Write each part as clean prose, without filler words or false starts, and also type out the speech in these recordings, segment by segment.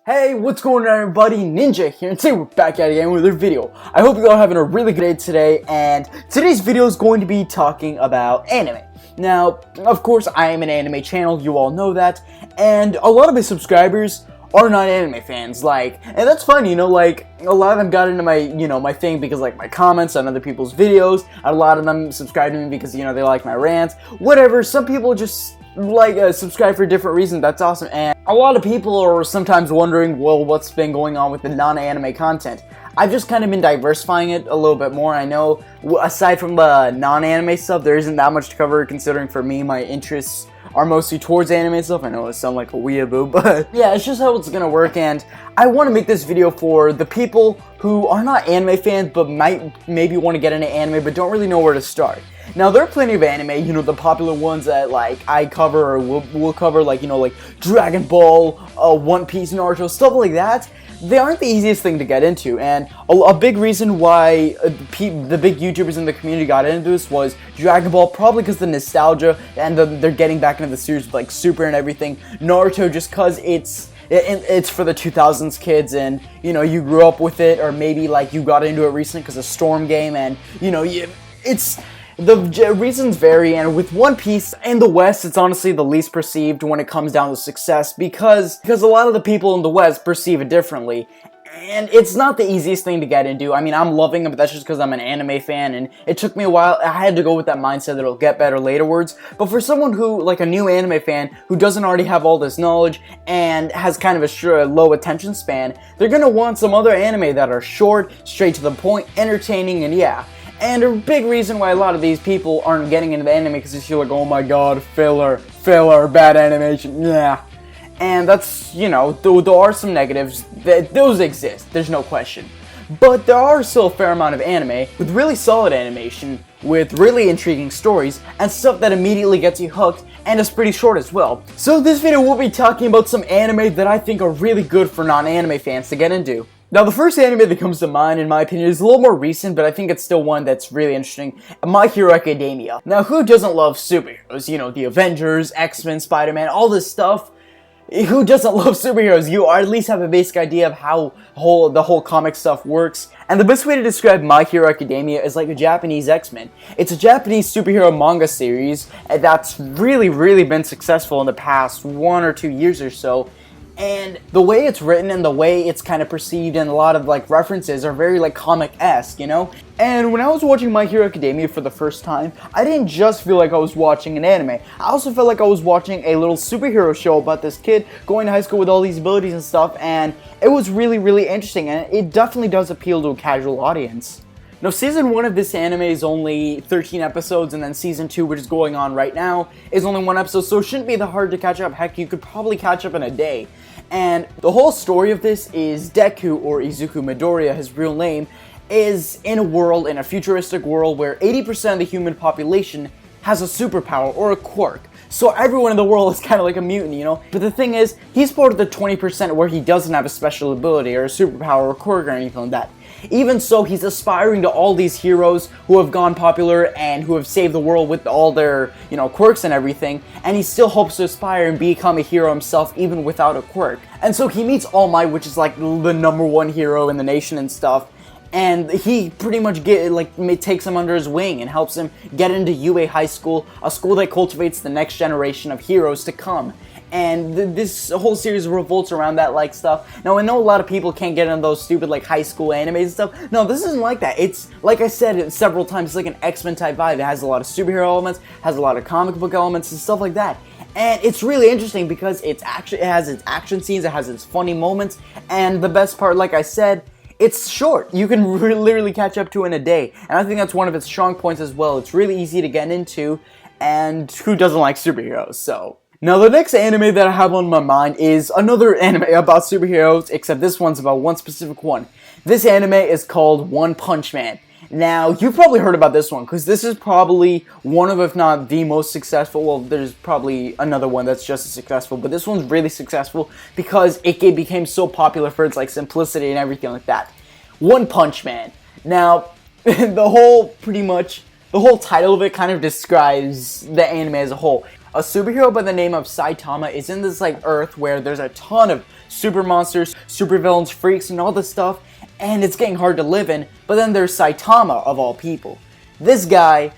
Hey, what's going on everybody? Ninja here, and today we're back at it again with another video. I hope you all are having a really good day today, and today's video is going to be talking about anime. Now, of course, I am an anime channel, you all know that, and a lot of my subscribers are not anime fans, and that's fun, a lot of them got into my, my thing because, my comments on other people's videos, a lot of them subscribe to me because, they like my rants, whatever. Some people just subscribe for different reasons. That's awesome. And a lot of people are sometimes wondering, well, what's been going on with the non-anime content. I've just kind of been diversifying it a little bit more. I know, aside from the non-anime stuff, there isn't that much to cover, considering for me, my interests are mostly towards anime stuff. I know it sounds like a weeaboo, but yeah, it's just how it's gonna work. And I want to make this video for the people who are not anime fans, but might maybe want to get into anime, but don't really know where to start. Now, there are plenty of anime, the popular ones that, I cover or will cover, Dragon Ball, One Piece, Naruto, stuff like that. They aren't the easiest thing to get into, and a big reason why the big YouTubers in the community got into this was Dragon Ball, probably because the nostalgia, and they're getting back into the series with, Super and everything. Naruto, just because it's for the 2000s kids, and, you grew up with it, or maybe, you got into it recently because of Storm Game, and, the reasons vary, and with One Piece in the West, it's honestly the least perceived when it comes down to success, because a lot of the people in the West perceive it differently, and it's not the easiest thing to get into. I mean, I'm loving it, but that's just because I'm an anime fan, and it took me a while. I had to go with that mindset that it'll get better laterwards, but for someone who, a new anime fan, who doesn't already have all this knowledge, and has kind of a low attention span, they're gonna want some other anime that are short, straight to the point, entertaining, and yeah. And a big reason why a lot of these people aren't getting into the anime because they feel like, oh my god, filler, bad animation, yeah. And that's, there are some negatives, those exist, there's no question. But there are still a fair amount of anime with really solid animation, with really intriguing stories, and stuff that immediately gets you hooked, and is pretty short as well. So this video we'll be talking about some anime that I think are really good for non-anime fans to get into. Now, the first anime that comes to mind, in my opinion, is a little more recent, but I think it's still one that's really interesting, My Hero Academia. Now, who doesn't love superheroes? The Avengers, X-Men, Spider-Man, all this stuff. Who doesn't love superheroes? You at least have a basic idea of how the whole comic stuff works. And the best way to describe My Hero Academia is like a Japanese X-Men. It's a Japanese superhero manga series that's really been successful in the past 1 or 2 years or so. And the way it's written and the way it's kind of perceived and a lot of references are very comic-esque, And when I was watching My Hero Academia for the first time, I didn't just feel like I was watching an anime. I also felt like I was watching a little superhero show about this kid going to high school with all these abilities and stuff, and it was really interesting, and it definitely does appeal to a casual audience. Now, Season 1 of this anime is only 13 episodes, and then Season 2, which is going on right now, is only 1 episode, so it shouldn't be that hard to catch up. Heck, you could probably catch up in a day. And the whole story of this is Deku, or Izuku Midoriya, his real name, is in a futuristic world where 80% of the human population has a superpower or a quirk. So everyone in the world is kind of like a mutant, But the thing is, he's part of the 20% where he doesn't have a special ability or a superpower or quirk or anything like that. Even so, he's aspiring to all these heroes who have gone popular and who have saved the world with all their, quirks and everything, and he still hopes to aspire and become a hero himself even without a quirk. And so he meets All Might, which is the #1 hero in the nation and stuff, and he pretty much takes him under his wing and helps him get into UA High School, a school that cultivates the next generation of heroes to come. And this whole series revolves around that stuff. Now, I know a lot of people can't get into those stupid high school animes and stuff. No, this isn't like that. It's, like I said several times, it's like an X-Men type vibe. It has a lot of superhero elements, has a lot of comic book elements and stuff like that. And it's really interesting because it has its action scenes, it has its funny moments, and the best part, like I said, it's short. You can literally catch up to it in a day. And I think that's one of its strong points as well. It's really easy to get into, and who doesn't like superheroes, so. Now, the next anime that I have on my mind is another anime about superheroes, except this one's about one specific one. This anime is called One Punch Man. Now, you've probably heard about this one, because this is probably one of, if not the most successful, well, there's probably another one that's just as successful, but this one's really successful because it became so popular for its, simplicity and everything like that. One Punch Man. Now, the whole title of it kind of describes the anime as a whole. A superhero by the name of Saitama is in this like Earth where there's a ton of super monsters, super villains, freaks, and all this stuff, and it's getting hard to live in. But then there's Saitama of all people. This guy,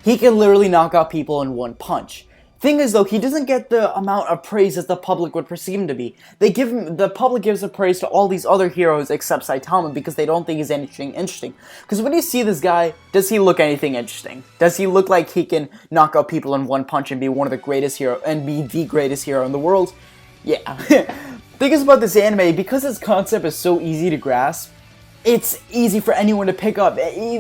he can literally knock out people in one punch. Thing is though, he doesn't get the amount of praise as the public would perceive him to be. The public gives the praise to all these other heroes except Saitama because they don't think he's anything interesting. Because when you see this guy, does he look anything interesting? Does he look like he can knock out people in one punch and be one of the greatest hero and be the greatest hero in the world? Yeah. Thing is about this anime, because its concept is so easy to grasp, it's easy for anyone to pick up.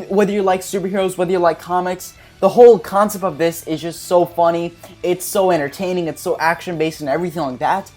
Whether you like superheroes, whether you like comics, the whole concept of this is just so funny, it's so entertaining, it's so action-based and everything like that.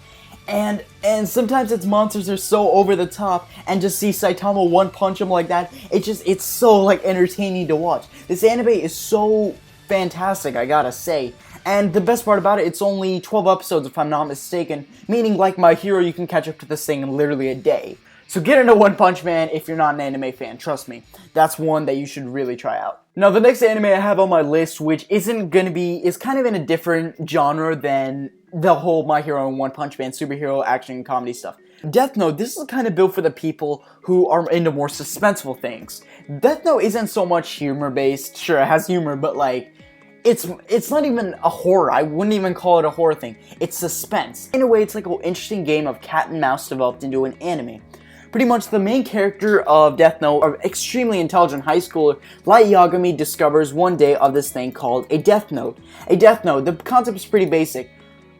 And sometimes its monsters are so over the top, and just see Saitama one punch him like that, it's so like entertaining to watch. This anime is so fantastic, I gotta say. And the best part about it, it's only 12 episodes if I'm not mistaken, meaning like My Hero, you can catch up to this thing in literally a day. So get into One Punch Man if you're not an anime fan, trust me. That's one that you should really try out. Now the next anime I have on my list, which is kind of in a different genre than the whole My Hero and One Punch Man superhero action comedy stuff. Death Note, this is kind of built for the people who are into more suspenseful things. Death Note isn't so much humor based, sure it has humor, but like, it's not even a horror. I wouldn't even call it a horror thing. It's suspense. In a way, it's like an interesting game of cat and mouse developed into an anime. Pretty much the main character of Death Note, an extremely intelligent high schooler, Light Yagami, discovers one day of this thing called a Death Note. A Death Note, the concept is pretty basic.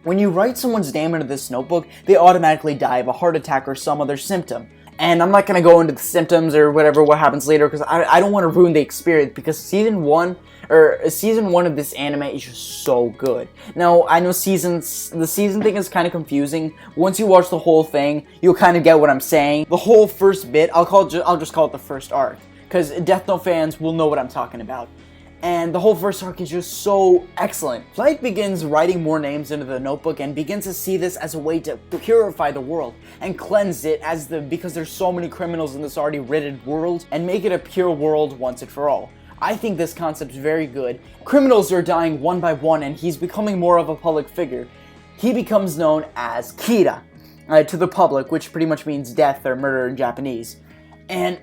When you write someone's name into this notebook, they automatically die of a heart attack or some other symptom. And I'm not going to go into the symptoms or what happens later, because I don't want to ruin the experience, because season one of this anime is just so good. Now, I know the season thing is kind of confusing. Once you watch the whole thing, you'll kind of get what I'm saying. The whole first bit, I'll just call it the first arc, because Death Note fans will know what I'm talking about. And the whole first arc is just so excellent. Light begins writing more names into the notebook and begins to see this as a way to purify the world and cleanse it because there's so many criminals in this already ridded world, and make it a pure world once and for all. I think this concept's very good. Criminals are dying one by one and he's becoming more of a public figure. He becomes known as Kira to the public, which pretty much means death or murder in Japanese. And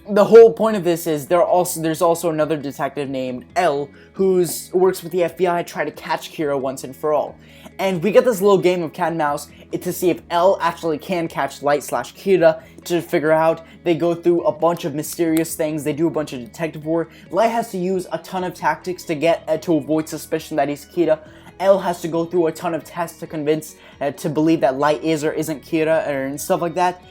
the whole point of this is there's also another detective named L who works with the FBI to try to catch Kira once and for all. And we get this little game of cat and mouse to see if L actually can catch Light/Kira to figure out. They go through a bunch of mysterious things, they do a bunch of detective work. Light has to use a ton of tactics to avoid suspicion that he's Kira. L has to go through a ton of tests to convince, to believe that Light is or isn't Kira and stuff like that.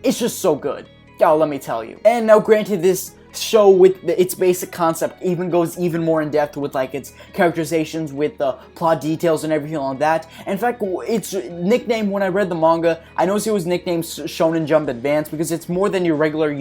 It's just so good. Oh, let me tell you. And now granted, this show with its basic concept goes even more in depth with like its characterizations, with the plot details and everything like that. In fact, its nickname, when I read the manga, I noticed it was nicknamed Shonen Jump Advance because it's more than your regular,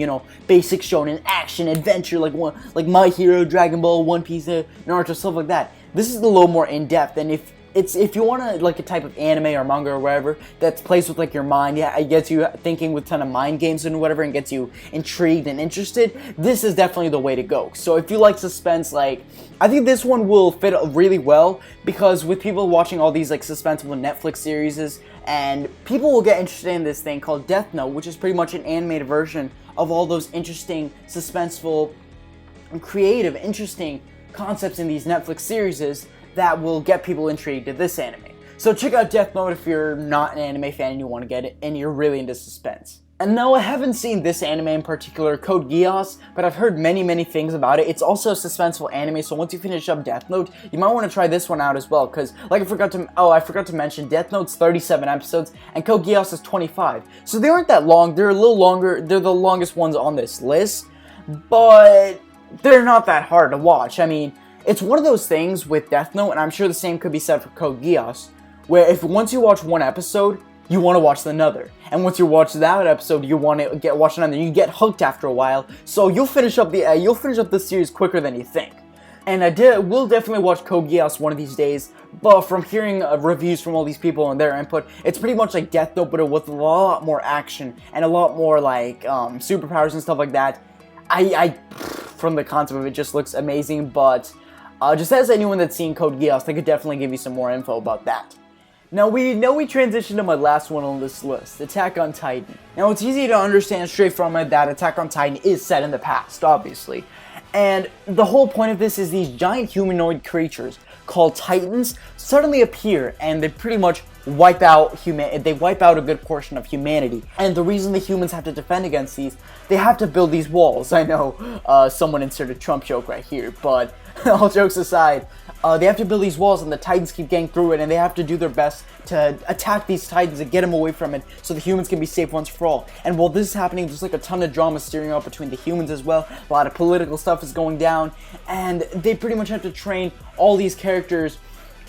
basic shonen action adventure like My Hero, Dragon Ball, One Piece, Naruto, stuff like that. This is a little more in depth, and if you want like a type of anime or manga or whatever that plays with like your mind, it gets you thinking with a ton of mind games and whatever, and gets you intrigued and interested, this is definitely the way to go. So if you like suspense, I think this one will fit really well, because with people watching all these like suspenseful Netflix series, and people will get interested in this thing called Death Note, which is pretty much an animated version of all those interesting, suspenseful, creative, interesting concepts in these Netflix series that will get people intrigued to this anime. So check out Death Note if you're not an anime fan and you want to get it, and you're really into suspense. And no, I haven't seen this anime in particular, Code Geass, but I've heard many things about it. It's also a suspenseful anime, so once you finish up Death Note, you might want to try this one out as well, because I forgot to mention, Death Note's 37 episodes, and Code Geass is 25. So they aren't that long, they're a little longer, they're the longest ones on this list, but they're not that hard to watch. I mean, it's one of those things with Death Note, and I'm sure the same could be said for Code Geass, where once you watch one episode, you want to watch another. And once you watch that episode, you want to watch another. You get hooked after a while, so you'll finish up this series quicker than you think. And will definitely watch Code Geass one of these days, but from hearing reviews from all these people and their input, it's pretty much like Death Note, but with a lot more action and a lot more like superpowers and stuff like that. From the concept of it, just looks amazing, but Just as anyone that's seen Code Geass, they could definitely give you some more info about that. Now we transitioned to my last one on this list, Attack on Titan. Now it's easy to understand straight from it that Attack on Titan is set in the past, obviously. And the whole point of this is these giant humanoid creatures called Titans suddenly appear and they pretty much wipe out a good portion of humanity. And the reason the humans have to defend against these, they have to build these walls. I know someone inserted a Trump joke right here, but all jokes aside, they have to build these walls and the Titans keep getting through it, and they have to do their best to attack these Titans and get them away from it so the humans can be safe once for all. And while this is happening, there's like a ton of drama steering up between the humans as well. A lot of political stuff is going down, and they pretty much have to train all these characters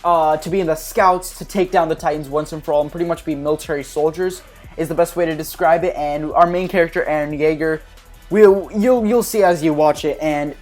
to be in the scouts to take down the Titans once and for all, and pretty much be military soldiers is the best way to describe it. And our main character, Eren Yeager, you'll see as you watch it, and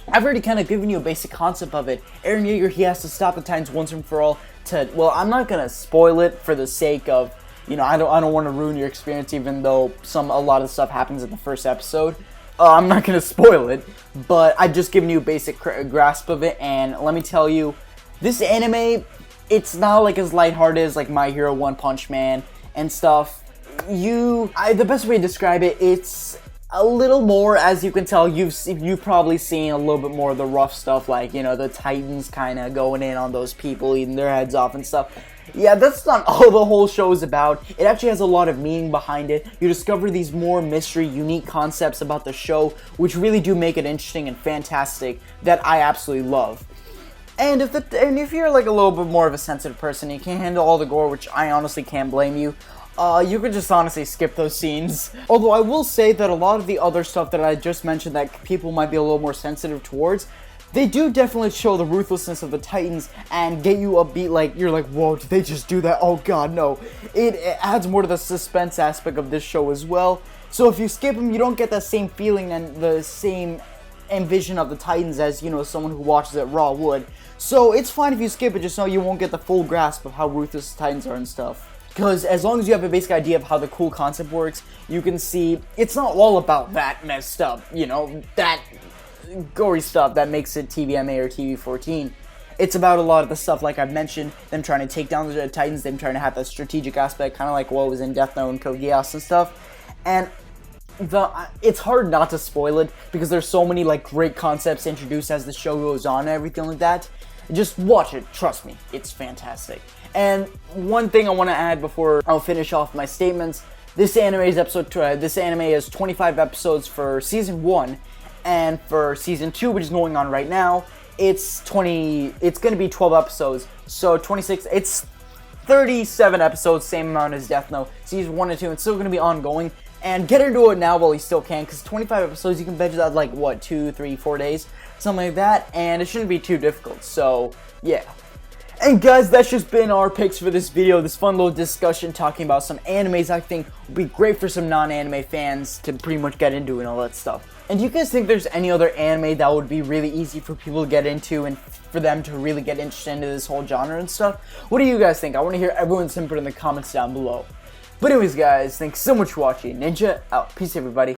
I've already kind of given you a basic concept of it. Eren Yeager, he has to stop the Titans once and for all to, well, I'm not gonna spoil it for the sake of, you know, I don't want to ruin your experience, even though a lot of stuff happens in the first episode. I'm not gonna spoil it, but I've just given you a basic grasp of it, and let me tell you, this anime, it's not like as lighthearted as like My Hero, One Punch Man and stuff. The best way to describe it, it's a little more, as you can tell, you've probably seen a little bit more of the rough stuff, like, you know, the Titans kind of going in on those people, eating their heads off and stuff. Yeah, that's not all the whole show is about. It actually has a lot of meaning behind it. You discover these more mystery, unique concepts about the show, which really do make it interesting and fantastic, that I absolutely love. And if you're like a little bit more of a sensitive person, you can't handle all the gore, which I honestly can't blame you. You could just honestly skip those scenes. Although I will say that a lot of the other stuff that I just mentioned that people might be a little more sensitive towards, they do definitely show the ruthlessness of the Titans and get you upbeat, like, you're like, whoa, did they just do that? Oh god, no. It adds more to the suspense aspect of this show as well. So if you skip them, you don't get that same feeling and the same envision of the Titans as, you know, someone who watches it raw would. So it's fine if you skip it, just know you won't get the full grasp of how ruthless the Titans are and stuff. Because as long as you have a basic idea of how the cool concept works, you can see it's not all about that messed up, you know, that gory stuff that makes it TVMA or TV-14. It's about a lot of the stuff like I've mentioned, them trying to take down the Titans, them trying to have that strategic aspect, kind of like what was in Death Note and Code Geass and stuff. And it's hard not to spoil it because there's so many like great concepts introduced as the show goes on and everything like that. Just watch it, trust me, it's fantastic. And one thing I want to add before I'll finish off my statements, this anime is 25 episodes for season 1, and for season 2, which is going on right now, it's going to be 12 episodes, so 26, it's 37 episodes, same amount as Death Note. Season 1 and 2, it's still going to be ongoing, and get into it now while you still can, because 25 episodes, you can binge that like, what, 2, 3, 4 days, something like that, and it shouldn't be too difficult, so, yeah. And guys, that's just been our picks for this video, this fun little discussion talking about some animes I think would be great for some non-anime fans to pretty much get into and all that stuff. And do you guys think there's any other anime that would be really easy for people to get into and for them to really get interested into this whole genre and stuff? What do you guys think? I want to hear everyone's input in the comments down below. But anyways guys, thanks so much for watching. Ninja out. Peace everybody.